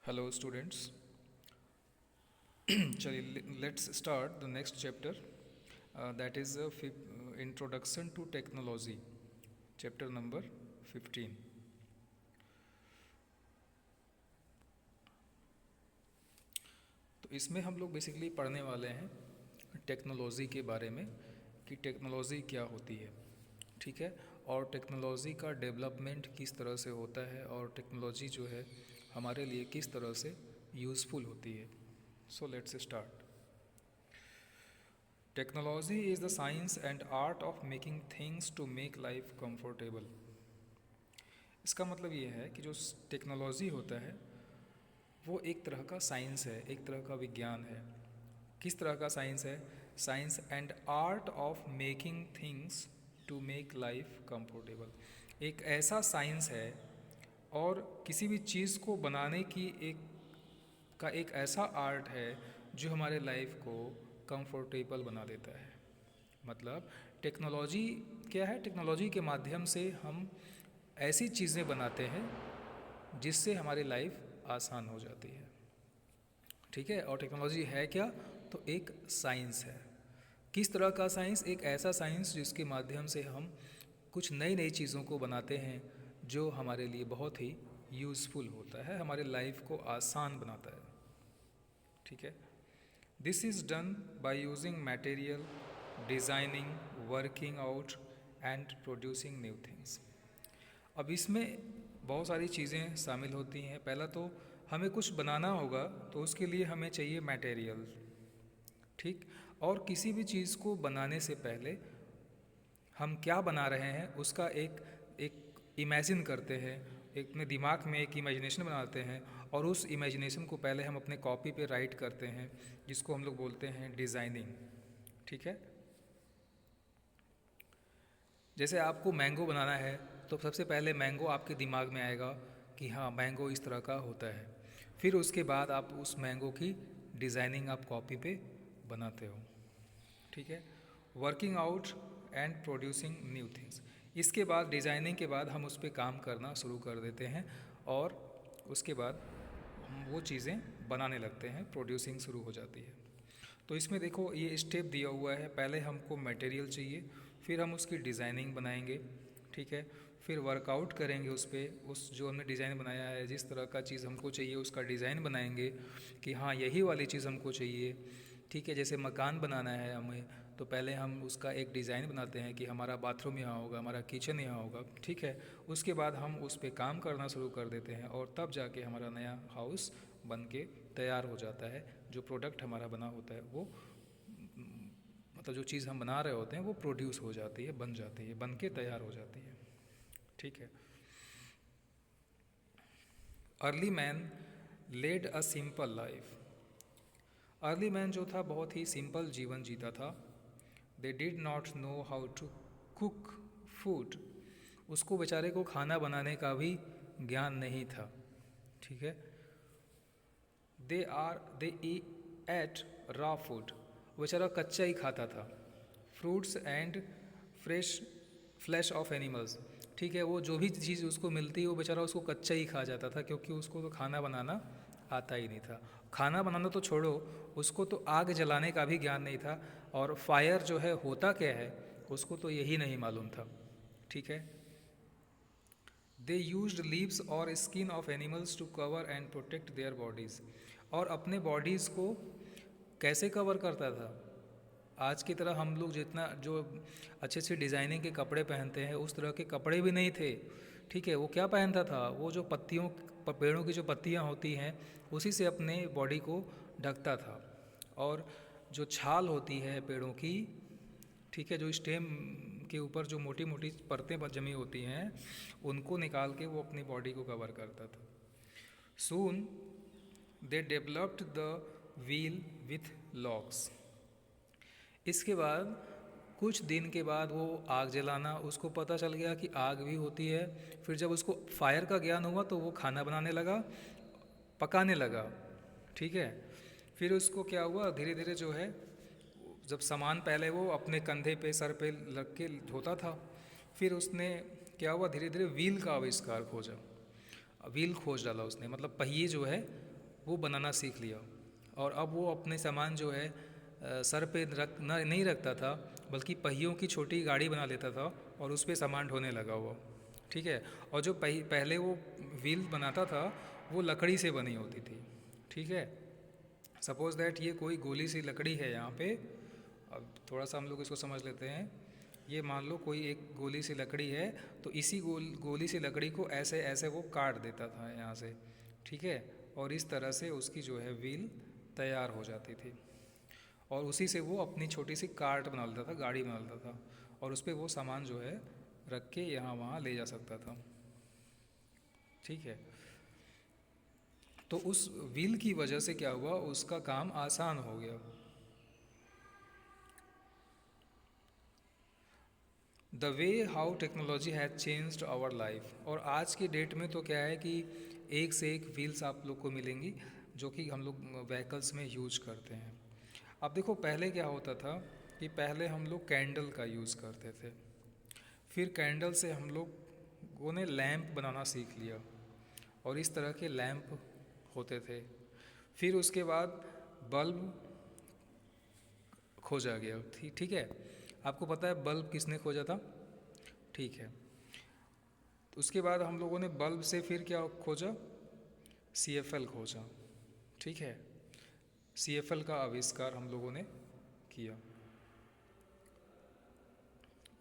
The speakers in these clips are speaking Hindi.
Hello, students. Chaliye, let's start the next chapter. That is Introduction to Technology, chapter number 15. तो इसमें हम लोग बेसिकली पढ़ने वाले हैं टेक्नोलॉजी के बारे में कि टेक्नोलॉजी क्या होती है, ठीक है, और टेक्नोलॉजी का डेवलपमेंट किस तरह से होता है और टेक्नोलॉजी जो है हमारे लिए किस तरह से यूज़फुल होती है. So let's start. Technology is the science and art of making things to make life comfortable. इसका मतलब ये है कि जो टेक्नोलॉजी होता है वो एक तरह का साइंस है, एक तरह का विज्ञान है. किस तरह का साइंस है? Science and art of making things to make life comfortable. एक ऐसा साइंस है और किसी भी चीज़ को बनाने की एक ऐसा आर्ट है जो हमारे लाइफ को कंफर्टेबल बना देता है. मतलब टेक्नोलॉजी क्या है? टेक्नोलॉजी के माध्यम से हम ऐसी चीज़ें बनाते हैं जिससे हमारी लाइफ आसान हो जाती है, ठीक है. और टेक्नोलॉजी है क्या? तो एक साइंस है. किस तरह का साइंस? एक ऐसा साइंस जिसके माध्यम से हम कुछ नई नई चीज़ों को बनाते हैं जो हमारे लिए बहुत ही यूज़फुल होता है, हमारे लाइफ को आसान बनाता है, ठीक है. This is done by using material, designing, working out and producing new things. अब इसमें बहुत सारी चीज़ें शामिल होती हैं. पहला तो हमें कुछ बनाना होगा तो उसके लिए हमें चाहिए मटेरियल, ठीक. और किसी भी चीज़ को बनाने से पहले हम क्या बना रहे हैं उसका एक एक इमेजिन करते हैं, एक अपने दिमाग में एक इमेजिनेशन बनाते हैं और उस इमेजिनेशन को पहले हम अपने कॉपी पे राइट करते हैं जिसको हम लोग बोलते हैं डिज़ाइनिंग, ठीक है. जैसे आपको मैंगो बनाना है तो सबसे पहले मैंगो आपके दिमाग में आएगा कि हाँ मैंगो इस तरह का होता है. फिर उसके बाद आप उस मैंगो की डिज़ाइनिंग आप कॉपी पे बनाते हो, ठीक है. Working out and producing new things. इसके बाद डिज़ाइनिंग के बाद हम उस पर काम करना शुरू कर देते हैं और उसके बाद हम वो चीज़ें बनाने लगते हैं, प्रोड्यूसिंग शुरू हो जाती है. तो इसमें देखो ये स्टेप दिया हुआ है. पहले हमको मटेरियल चाहिए, फिर हम उसकी डिज़ाइनिंग बनाएंगे, ठीक है. फिर वर्कआउट करेंगे उस पर, उस जो हमने डिज़ाइन बनाया है जिस तरह का चीज़ हमको चाहिए उसका डिज़ाइन बनाएंगे कि हाँ यही वाली चीज़ हमको चाहिए, ठीक है. जैसे मकान बनाना है हमें तो पहले हम उसका एक डिज़ाइन बनाते हैं कि हमारा बाथरूम यहाँ होगा, हमारा किचन यहाँ होगा, ठीक है. उसके बाद हम उस पर काम करना शुरू कर देते हैं और तब जाके हमारा नया हाउस बन के तैयार हो जाता है. जो प्रोडक्ट हमारा बना होता है वो मतलब जो चीज़ हम बना रहे होते हैं वो प्रोड्यूस हो जाती है, बन जाती है, बन के तैयार हो जाती है, ठीक है. Early man led a simple life. Early man जो था बहुत ही सिंपल जीवन जीता था. They did not know how to cook food. उसको बेचारे को खाना बनाने का भी ज्ञान नहीं था, ठीक है. दे एट रॉ फूड. बेचारा कच्चा ही खाता था. Fruits and fresh flash of animals, ठीक है. वो जो भी चीज़ उसको मिलती वो बेचारा उसको कच्चा ही खा जाता था क्योंकि उसको तो खाना बनाना आता ही नहीं था. खाना बनाना तो छोड़ो, उसको तो आग जलाने का भी ज्ञान नहीं था और फायर जो है होता क्या है उसको तो यही नहीं मालूम था, ठीक है. दे यूज्ड लीव्स और skin of animals to cover and protect their bodies. और अपने बॉडीज़ को कैसे कवर करता था? आज की तरह हम लोग जितना जो अच्छे अच्छे डिज़ाइनिंग के कपड़े पहनते हैं उस तरह के कपड़े भी नहीं थे, ठीक है. वो क्या पहनता था? वो जो पत्तियों पेड़ों की जो पत्तियाँ होती हैं उसी से अपने बॉडी को ढकता था. और जो छाल होती है पेड़ों की, ठीक है, जो स्टेम के ऊपर जो मोटी मोटी परतें जमी होती हैं उनको निकाल के वो अपनी बॉडी को कवर करता था. Soon they developed the wheel with locks. इसके बाद कुछ दिन के बाद वो आग जलाना उसको पता चल गया कि आग भी होती है. फिर जब उसको फायर का ज्ञान हुआ तो वो खाना बनाने लगा, पकाने लगा, ठीक है. फिर उसको क्या हुआ, धीरे धीरे जो है जब सामान पहले वो अपने कंधे पे सर पे रख के ढोता था, फिर उसने क्या हुआ धीरे धीरे व्हील का आविष्कार खोजा, व्हील खोज डाला उसने. मतलब पहिए जो है वो बनाना सीख लिया। और अब वो अपने सामान जो है सर पे नहीं रखता था, बल्कि पहियों की छोटी गाड़ी बना लेता था और उस पर सामान ढोने लगा वो। ठीक है। और जो पहले वो व्हील बनाता था वो लकड़ी से बनी होती थी। ठीक है। सपोज़ दैट ये कोई गोली सी लकड़ी है यहाँ पे। अब थोड़ा सा हम लोग इसको समझ लेते हैं। ये मान लो कोई एक गोली सी लकड़ी है, तो इसी गोली सी लकड़ी को ऐसे ऐसे वो काट देता था यहाँ से। ठीक है। और इस तरह से उसकी जो है व्हील तैयार हो जाती थी। और उसी से वो अपनी छोटी सी कार्ट बना लेता था, गाड़ी बना लेता था, और उस पर वो सामान जो है रख के यहाँ वहाँ ले जा सकता था। ठीक है। तो उस व्हील की वजह से क्या हुआ, उसका काम आसान हो गया। The way how technology has changed our life. और आज की डेट में तो क्या है कि एक से एक व्हील्स आप लोग को मिलेंगी जो कि हम लोग व्हीकल्स में यूज करते हैं। अब देखो पहले क्या होता था कि पहले हम लोग कैंडल का यूज़ करते थे। फिर कैंडल से हम लोगों ने लैंप बनाना सीख लिया और इस तरह के लैंप होते थे। फिर उसके बाद बल्ब खोजा गया। ठीक है। आपको पता है बल्ब किसने खोजा था? ठीक है। उसके बाद हम लोगों ने बल्ब से फिर क्या खोजा? CFL खोजा। ठीक है। CFL का आविष्कार हम लोगों ने किया।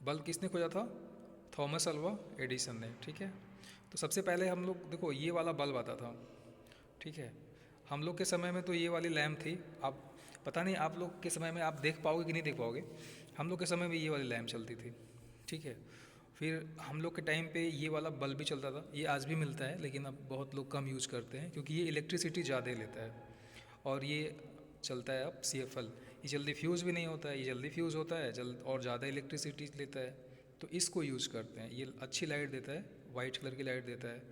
बल्ब किसने खोजा था? थॉमस अल्वा एडिसन ने। ठीक है। तो सबसे पहले हम लोग देखो ये वाला बल्ब आता था। ठीक है। हम लोग के समय में तो ये वाली लैम्प थी। अब पता नहीं आप लोग के समय में आप देख पाओगे कि नहीं देख पाओगे। हम लोग के समय में ये वाली लैम्प चलती थी। ठीक है। फिर हम लोग के टाइम पे ये वाला बल्ब भी चलता था। ये आज भी मिलता है लेकिन अब बहुत लोग कम यूज करते हैं क्योंकि ये इलेक्ट्रिसिटी ज़्यादा लेता है। और ये चलता है अब CFL। ये जल्दी फ्यूज़ भी नहीं होता है, ये जल्दी फ्यूज़ होता है जल्द और ज़्यादा इलेक्ट्रिसिटी लेता है। तो इसको यूज़ करते हैं। ये अच्छी लाइट देता है, वाइट कलर की लाइट देता है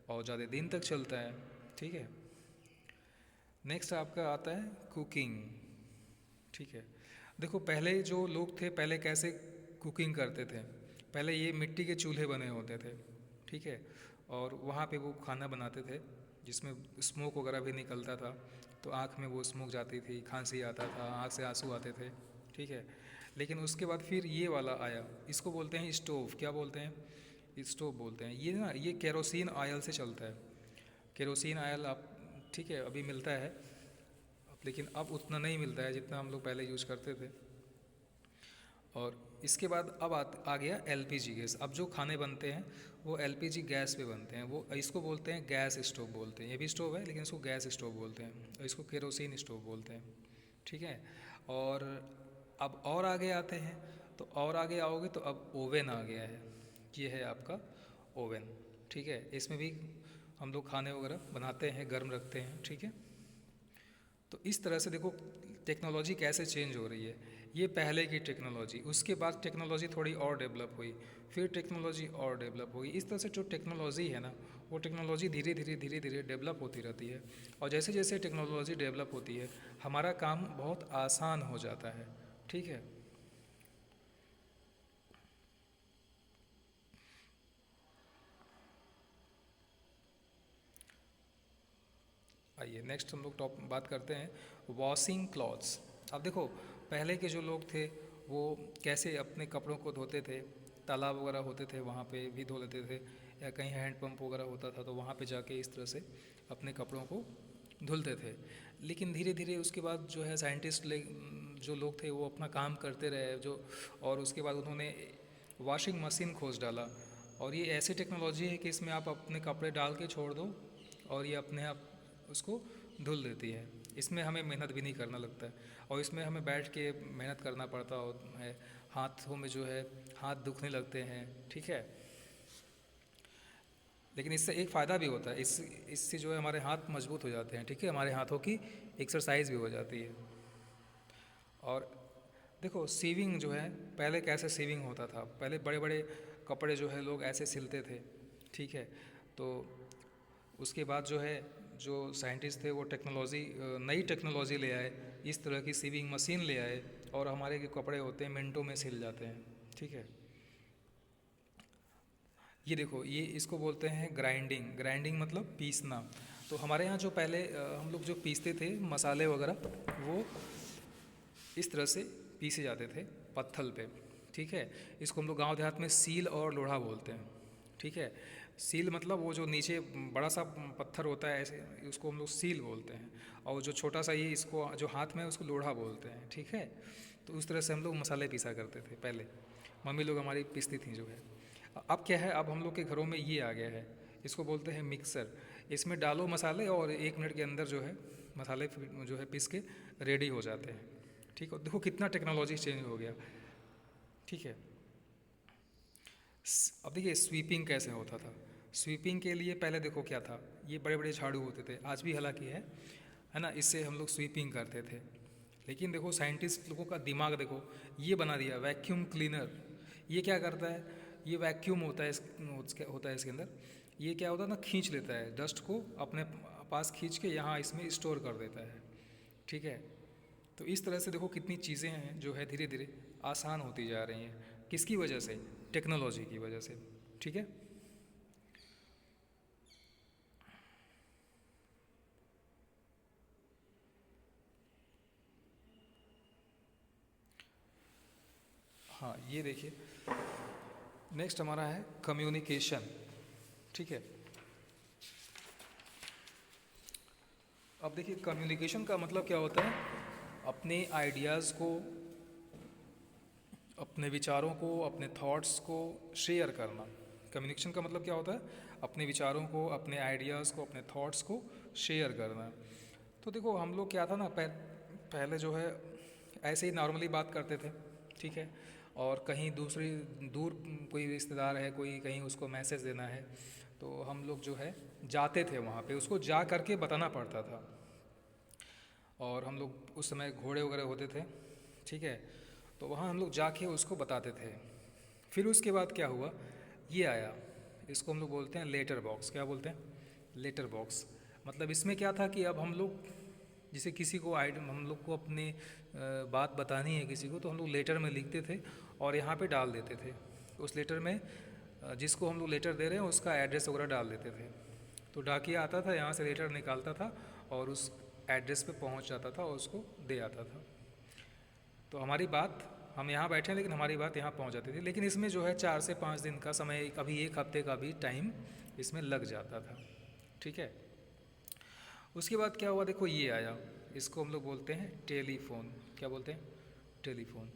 और ज़्यादा दिन तक चलता है। ठीक है। नेक्स्ट आपका आता है कुकिंग। ठीक है। देखो पहले जो लोग थे पहले कैसे कुकिंग करते थे। पहले ये मिट्टी के चूल्हे बने होते थे। ठीक है। और वहाँ पे वो खाना बनाते थे जिसमें स्मोक वगैरह भी निकलता था। तो आँख में वो स्मोक जाती थी, खांसी आता था, आँख से आंसू आते थे। ठीक है। लेकिन उसके बाद फिर ये वाला आया, इसको बोलते हैं स्टोव। क्या बोलते हैं? स्टोव बोलते हैं। ये ना ये केरोसिन ऑयल से चलता है। केरोसिन ऑयल आप ठीक है अभी मिलता है लेकिन अब उतना नहीं मिलता है जितना हम लोग पहले यूज करते थे। और इसके बाद अब आ गया LPG गैस। अब जो खाने बनते हैं वो LPG गैस पे बनते हैं। वो इसको बोलते हैं गैस स्टोव बोलते हैं। ये भी स्टोव है लेकिन इसको गैस स्टोव बोलते हैं और इसको केरोसिन स्टोव बोलते हैं। ठीक है। और अब और आगे आते हैं तो और आगे आओगे तो अब ओवन आ गया है। ये है आपका ओवन। ठीक है। इसमें भी हम लोग खाने वगैरह बनाते हैं, गर्म रखते हैं। ठीक है। तो इस तरह से देखो टेक्नोलॉजी कैसे चेंज हो रही है। ये पहले की टेक्नोलॉजी, उसके बाद टेक्नोलॉजी थोड़ी और डेवलप हुई, फिर टेक्नोलॉजी और डेवलप हुई। इस तरह से जो टेक्नोलॉजी है ना वो टेक्नोलॉजी धीरे धीरे डेवलप होती रहती है। और जैसे जैसे टेक्नोलॉजी डेवलप होती है हमारा काम बहुत आसान हो जाता है। ठीक है। आइए नेक्स्ट हम लोग बात करते हैं वॉशिंग क्लॉथ्स। अब देखो पहले के जो लोग थे वो कैसे अपने कपड़ों को धोते थे। तालाब वगैरह होते थे वहाँ पे भी धो लेते थे, या कहीं हैंड पंप वगैरह होता था तो वहाँ पे जाके इस तरह से अपने कपड़ों को धुलते थे। लेकिन धीरे धीरे उसके बाद जो है साइंटिस्ट जो लोग थे वो अपना काम करते रहे जो, और उसके बाद उन्होंने वॉशिंग मशीन खोज डाला। और ये ऐसी टेक्नोलॉजी है कि इसमें आप अपने कपड़े डाल के छोड़ दो और ये अपने आप उसको धुल देती है। इसमें हमें मेहनत भी नहीं करना लगता है और इसमें हमें बैठ के मेहनत करना पड़ता है। हाथों में जो है हाथ दुखने लगते हैं। ठीक है। लेकिन इससे एक फ़ायदा भी होता है, इससे जो है हमारे हाथ मजबूत हो जाते हैं। ठीक है। हमारे हाथों की एक्सरसाइज भी हो जाती है। और देखो सीविंग जो है पहले कैसे सीविंग होता था। पहले बड़े बड़े कपड़े जो है लोग ऐसे सिलते थे। ठीक है। तो उसके बाद जो है जो साइंटिस्ट थे वो नई टेक्नोलॉजी ले आए, इस तरह की सीविंग मशीन ले आए और हमारे जो कपड़े होते हैं मिनटों में सिल जाते हैं। ठीक है। ये देखो ये इसको बोलते हैं ग्राइंडिंग। ग्राइंडिंग मतलब पीसना। तो तो हमारे यहाँ जो पहले हम लोग जो पीसते थे मसाले वगैरह, वो इस तरह से पीसे जाते थे पत्थल पे, ठीक है। इसको हम लोग गांव देहात में सील और लोढ़ा बोलते हैं, ठीक है। सील मतलब वो जो नीचे बड़ा सा पत्थर होता है ऐसे, उसको हम लोग सील बोलते हैं, और जो छोटा सा ये इसको जो हाथ में है उसको लोढ़ा बोलते हैं, ठीक है। तो उस तरह से हम लोग मसाले पीसा करते थे पहले, मम्मी लोग हमारी पीसती थी जो है। अब क्या है, अब हम लोग के घरों में ये आ गया है, इसको बोलते हैं मिक्सर। इसमें डालो मसाले और 1 मिनट के अंदर जो है मसाले जो है पीस के रेडी हो जाते हैं, ठीक है। देखो कितना टेक्नोलॉजी चेंज हो गया, ठीक है। अब देखिए स्वीपिंग कैसे होता था। स्वीपिंग के लिए पहले देखो क्या था, ये बड़े बड़े झाड़ू होते थे, आज भी हालांकि है ना, इससे हम लोग स्वीपिंग करते थे। लेकिन देखो साइंटिस्ट लोगों का दिमाग देखो, ये बना दिया वैक्यूम क्लीनर। ये क्या करता है, ये वैक्यूम होता है इसके अंदर, ये क्या होता है ना, खींच लेता है डस्ट को अपने पास, खींच के यहाँ इसमें स्टोर कर देता है, ठीक है। तो इस तरह से देखो कितनी चीज़ें हैं जो है धीरे धीरे आसान होती जा रही हैं, किसकी वजह से, टेक्नोलॉजी की वजह से, ठीक है। हाँ ये देखिए, नेक्स्ट हमारा है कम्युनिकेशन, ठीक है। अब देखिए कम्युनिकेशन का मतलब क्या होता है, अपने आइडियाज़ को, अपने विचारों को, अपने थॉट्स को शेयर करना। कम्युनिकेशन का मतलब क्या होता है, अपने विचारों को, अपने आइडियाज़ को, अपने थॉट्स को शेयर करना। तो देखो हम लोग क्या था ना, पहले जो है ऐसे ही नॉर्मली बात करते थे, ठीक है। और कहीं दूर कोई रिश्तेदार है, कोई कहीं उसको मैसेज देना है, तो हम लोग जो है जाते थे वहाँ पे, उसको जा करके बताना पड़ता था। और हम लोग उस समय घोड़े वगैरह होते थे, ठीक है। तो वहाँ हम लोग जाके उसको बताते थे। फिर उसके बाद क्या हुआ, ये आया, इसको हम लोग बोलते हैं लेटर बॉक्स। क्या बोलते हैं, लेटर बॉक्स। मतलब इसमें क्या था कि अब हम लोग जैसे किसी को हम लोग को अपनी बात बतानी है किसी को, तो हम लोग लेटर में लिखते थे और यहाँ पे डाल देते थे। उस लेटर में जिसको हम लोग लेटर दे रहे हैं उसका एड्रेस वगैरह डाल देते थे। तो डाकिया आता था, यहाँ से लेटर निकालता था और उस एड्रेस पे पहुँच जाता था और उसको दे आता था। तो हमारी बात, हम यहाँ बैठे हैं लेकिन हमारी बात यहाँ पहुँच जाती थी। लेकिन इसमें जो है 4 से 5 दिन का समय, कभी 1 हफ्ते का भी टाइम इसमें लग जाता था, ठीक है। उसके बाद क्या हुआ, देखो ये आया, इसको हम लोग बोलते हैं टेलीफोन। क्या बोलते हैं, टेलीफोन।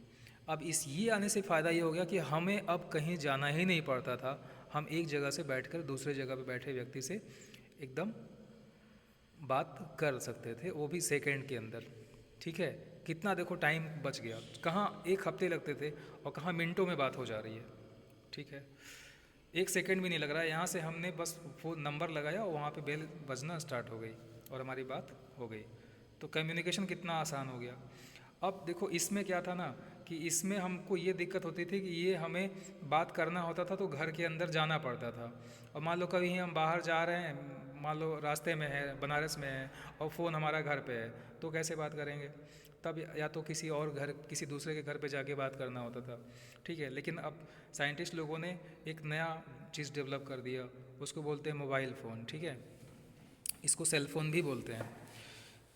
अब इस ये आने से फ़ायदा ये हो गया कि हमें अब कहीं जाना ही नहीं पड़ता था, हम एक जगह से बैठकर दूसरे जगह पे बैठे व्यक्ति से एकदम बात कर सकते थे, वो भी सेकंड के अंदर, ठीक है। कितना देखो टाइम बच गया, कहाँ 1 हफ्ते लगते थे और कहाँ मिनटों में बात हो जा रही है, ठीक है। 1 सेकंड भी नहीं लग रहा है, यहाँ से हमने बस फ़ोन नंबर लगाया और वहाँ पे बेल बजना स्टार्ट हो गई और हमारी बात हो गई। तो कम्युनिकेशन कितना आसान हो गया। अब देखो इसमें क्या था ना, कि इसमें हमको ये दिक्कत होती थी कि ये हमें बात करना होता था तो घर के अंदर जाना पड़ता था। और मान लो कभी हम बाहर जा रहे हैं, मान लो रास्ते में है, बनारस में है, और फ़ोन हमारा घर पे है, तो कैसे बात करेंगे। तब या तो किसी और घर, किसी दूसरे के घर पे जाके बात करना होता था, ठीक है। लेकिन अब साइंटिस्ट लोगों ने एक नया चीज़ डेवलप कर दिया, उसको बोलते हैं मोबाइल फ़ोन, ठीक है। इसको सेल फ़ोन भी बोलते हैं।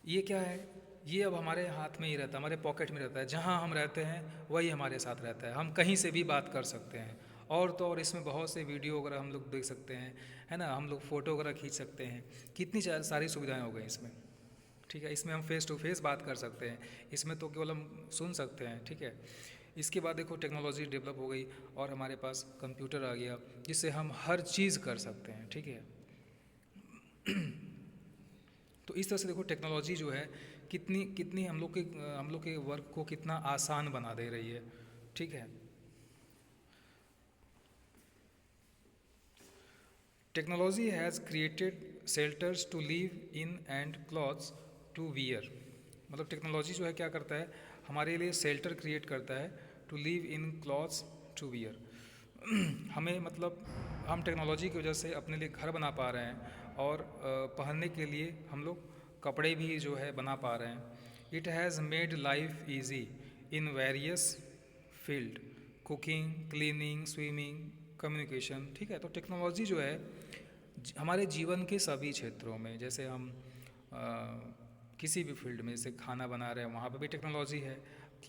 ये क्या है, ये अब हमारे हाथ में ही रहता है, हमारे पॉकेट में रहता है, जहाँ हम रहते हैं वही हमारे साथ रहता है, हम कहीं से भी बात कर सकते हैं। और तो और इसमें बहुत से वीडियो वगैरह हम लोग देख सकते हैं, है ना, हम लोग फ़ोटो वगैरह खींच सकते हैं, कितनी सारी सुविधाएं हो गई इसमें, ठीक है। इसमें हम फेस टू फेस बात कर सकते हैं, इसमें तो केवल हम सुन सकते हैं, ठीक है। इसके बाद देखो टेक्नोलॉजी डेवलप हो गई और हमारे पास कंप्यूटर आ गया, जिससे हम हर चीज़ कर सकते हैं, ठीक है। तो इस तरह से देखो टेक्नोलॉजी जो है कितनी कितनी हम लोग के वर्क को कितना आसान बना दे रही है, ठीक है। Technology has created shelters to live in and clothes to wear. मतलब टेक्नोलॉजी जो है क्या करता है, हमारे लिए शेल्टर क्रिएट करता है, to live in clothes to wear. हमें मतलब हम टेक्नोलॉजी की वजह से अपने लिए घर बना पा रहे हैं और पहनने के लिए हम लोग कपड़े भी जो है बना पा रहे हैं। It has made life easy in various field, cooking, cleaning, swimming, communication, ठीक है। तो टेक्नोलॉजी जो है हमारे जीवन के सभी क्षेत्रों में, जैसे हम किसी भी फील्ड में, जैसे खाना बना रहे हैं वहाँ पे भी टेक्नोलॉजी है,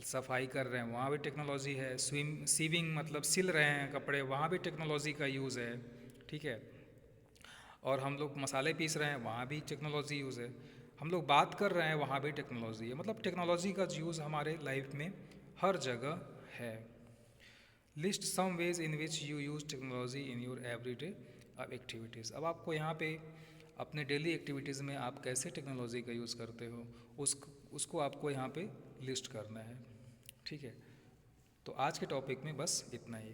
सफाई कर रहे हैं वहाँ भी टेक्नोलॉजी है, सीविंग मतलब सिल रहे हैं कपड़े, वहाँ भी टेक्नोलॉजी का यूज़ है, ठीक है। और हम लोग मसाले पीस रहे हैं वहाँ भी टेक्नोलॉजी यूज़ है, हम लोग बात कर रहे हैं वहाँ भी टेक्नोलॉजी है। मतलब टेक्नोलॉजी का यूज़ हमारे लाइफ में हर जगह है। List some ways in which you use technology in your everyday activities. अब आपको यहाँ पे अपने डेली एक्टिविटीज़ में आप कैसे टेक्नोलॉजी का यूज़ करते हो उसको आपको यहाँ पे लिस्ट करना है, ठीक है। तो आज के टॉपिक में बस इतना ही।